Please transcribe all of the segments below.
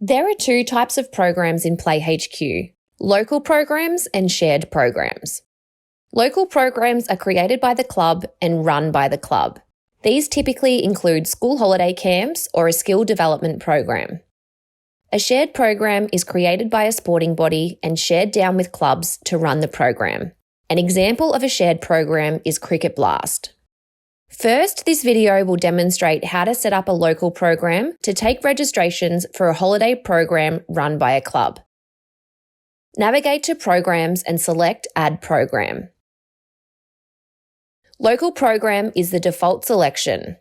There are two types of programs in PlayHQ: local programs and shared programs. Local programs are created by the club and run by the club. These typically include school holiday camps or a skill development program. A shared program is created by a sporting body and shared down with clubs to run the program. An example of a shared program is Cricket Blast. First, this video will demonstrate how to set up a local program to take registrations for a holiday program run by a club. Navigate to Programs and select Add Program. Local program is the default selection.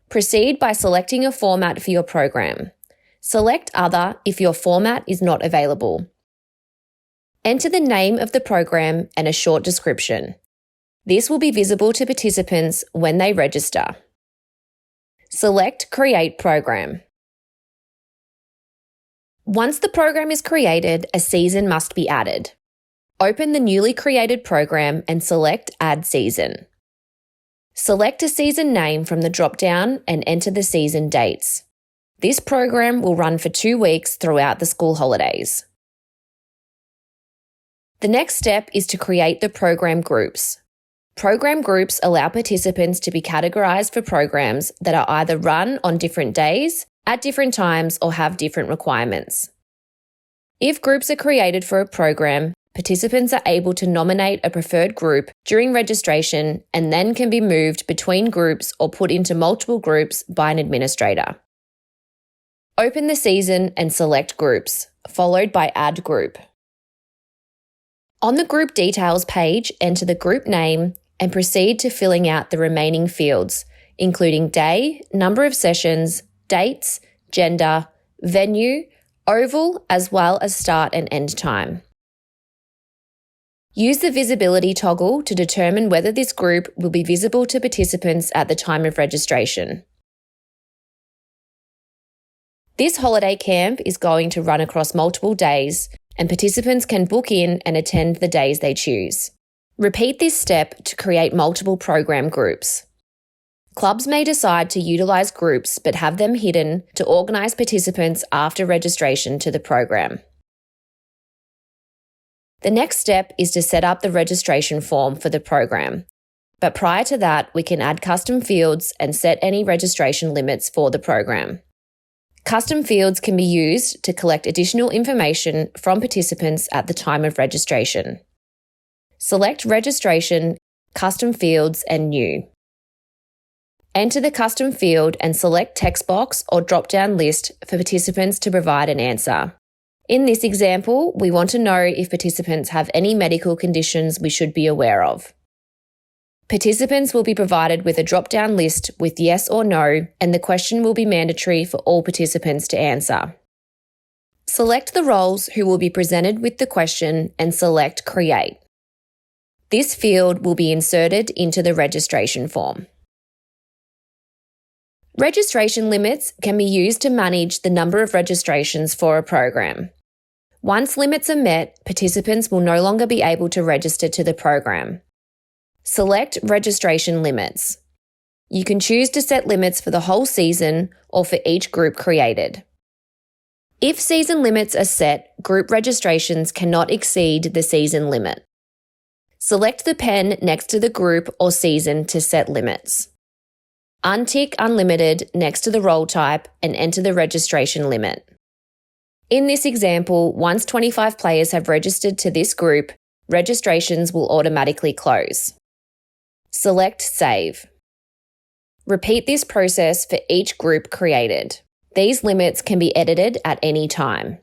Proceed by selecting a format for your program. Select Other if your format is not available. Enter the name of the program and a short description. This will be visible to participants when they register. Select Create Program. Once the program is created, a season must be added. Open the newly created program and select Add Season. Select a season name from the drop-down and enter the season dates. This program will run for 2 weeks throughout the school holidays. The next step is to create the program groups. Program groups allow participants to be categorised for programs that are either run on different days, at different times, or have different requirements. If groups are created for a program, participants are able to nominate a preferred group during registration and then can be moved between groups or put into multiple groups by an administrator. Open the season and select Groups, followed by Add Group. On the Group Details page, enter the group name and proceed to filling out the remaining fields, including day, number of sessions, dates, gender, venue, oval, as well as start and end time. Use the visibility toggle to determine whether this group will be visible to participants at the time of registration. This holiday camp is going to run across multiple days, and participants can book in and attend the days they choose. Repeat this step to create multiple program groups. Clubs may decide to utilise groups but have them hidden to organise participants after registration to the program. The next step is to set up the registration form for the program. But prior to that, we can add custom fields and set any registration limits for the program. Custom fields can be used to collect additional information from participants at the time of registration. Select Registration, Custom Fields and New. Enter the custom field and select text box or drop-down list for participants to provide an answer. In this example, we want to know if participants have any medical conditions we should be aware of. Participants will be provided with a drop-down list with yes or no, and the question will be mandatory for all participants to answer. Select the roles who will be presented with the question and select Create. This field will be inserted into the registration form. Registration limits can be used to manage the number of registrations for a program. Once limits are met, participants will no longer be able to register to the program. Select Registration Limits. You can choose to set limits for the whole season or for each group created. If season limits are set, group registrations cannot exceed the season limit. Select the pen next to the group or season to set limits. Untick Unlimited next to the role type and enter the registration limit. In this example, once 25 players have registered to this group, registrations will automatically close. Select Save. Repeat this process for each group created. These limits can be edited at any time.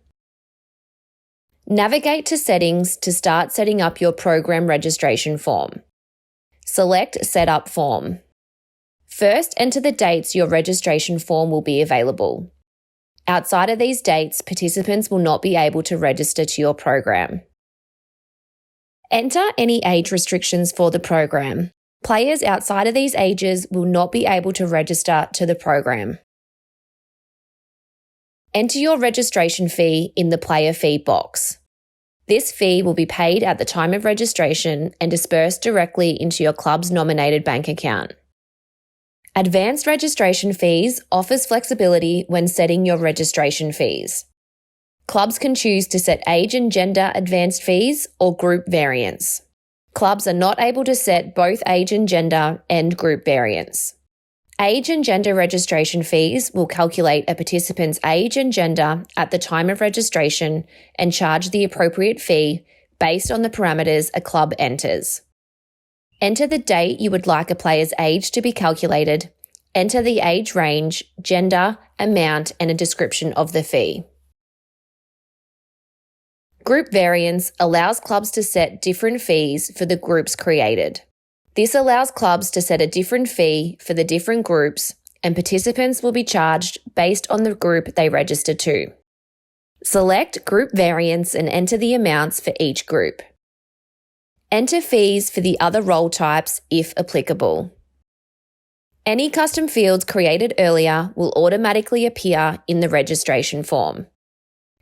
Navigate to Settings to start setting up your program registration form. Select Set Up Form. First, enter the dates your registration form will be available. Outside of these dates, participants will not be able to register to your program. Enter any age restrictions for the program. Players outside of these ages will not be able to register to the program. Enter your registration fee in the player fee box. This fee will be paid at the time of registration and dispersed directly into your club's nominated bank account. Advanced registration fees offers flexibility when setting your registration fees. Clubs can choose to set age and gender advanced fees or group variants. Clubs are not able to set both age and gender and group variants. Age and gender registration fees will calculate a participant's age and gender at the time of registration and charge the appropriate fee based on the parameters a club enters. Enter the date you would like a player's age to be calculated, enter the age range, gender, amount, and a description of the fee. Group variance allows clubs to set different fees for the groups created. This allows clubs to set a different fee for the different groups, and participants will be charged based on the group they register to. Select Group Variance and enter the amounts for each group. Enter fees for the other role types if applicable. Any custom fields created earlier will automatically appear in the registration form.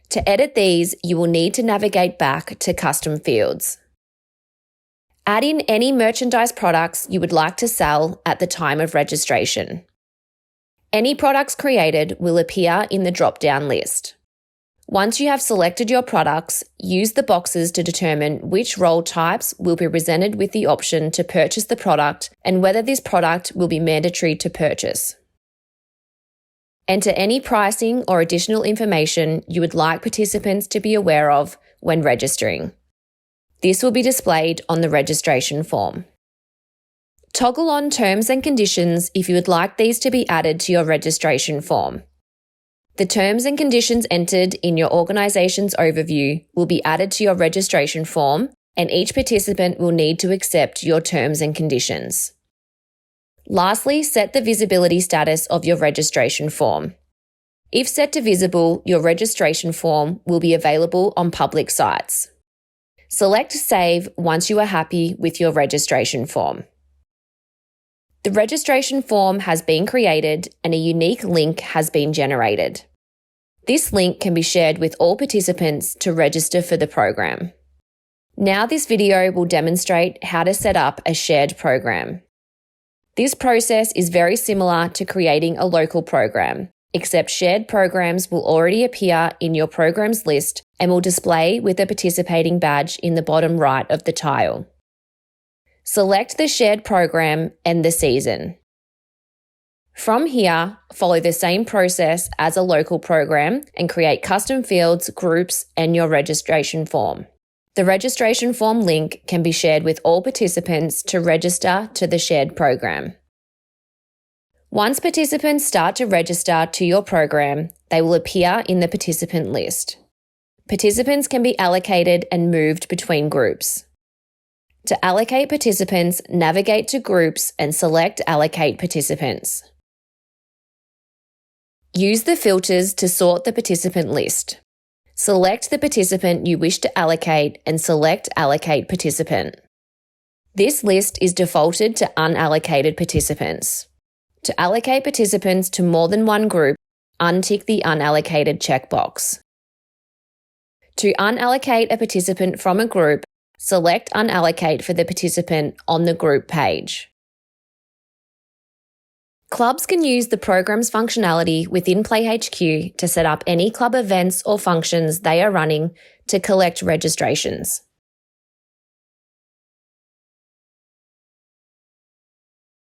To edit these, you will need to navigate back to Custom Fields. Add in any merchandise products you would like to sell at the time of registration. Any products created will appear in the drop-down list. Once you have selected your products, use the boxes to determine which role types will be presented with the option to purchase the product and whether this product will be mandatory to purchase. Enter any pricing or additional information you would like participants to be aware of when registering. This will be displayed on the registration form. Toggle on terms and conditions if you would like these to be added to your registration form. The terms and conditions entered in your organisation's overview will be added to your registration form, and each participant will need to accept your terms and conditions. Lastly, set the visibility status of your registration form. If set to visible, your registration form will be available on public sites. Select Save once you are happy with your registration form. The registration form has been created and a unique link has been generated. This link can be shared with all participants to register for the program. Now this video will demonstrate how to set up a shared program. This process is very similar to creating a local program, except shared programs will already appear in your programs list and will display with a participating badge in the bottom right of the tile. Select the shared program and the season. From here, follow the same process as a local program and create custom fields, groups, and your registration form. The registration form link can be shared with all participants to register to the shared program. Once participants start to register to your program, they will appear in the participant list. Participants can be allocated and moved between groups. To allocate participants, navigate to Groups and select Allocate Participants. Use the filters to sort the participant list. Select the participant you wish to allocate and select Allocate Participant. This list is defaulted to unallocated participants. To allocate participants to more than one group, untick the Unallocated checkbox. To unallocate a participant from a group, select Unallocate for the participant on the group page. Clubs can use the program's functionality within PlayHQ to set up any club events or functions they are running to collect registrations.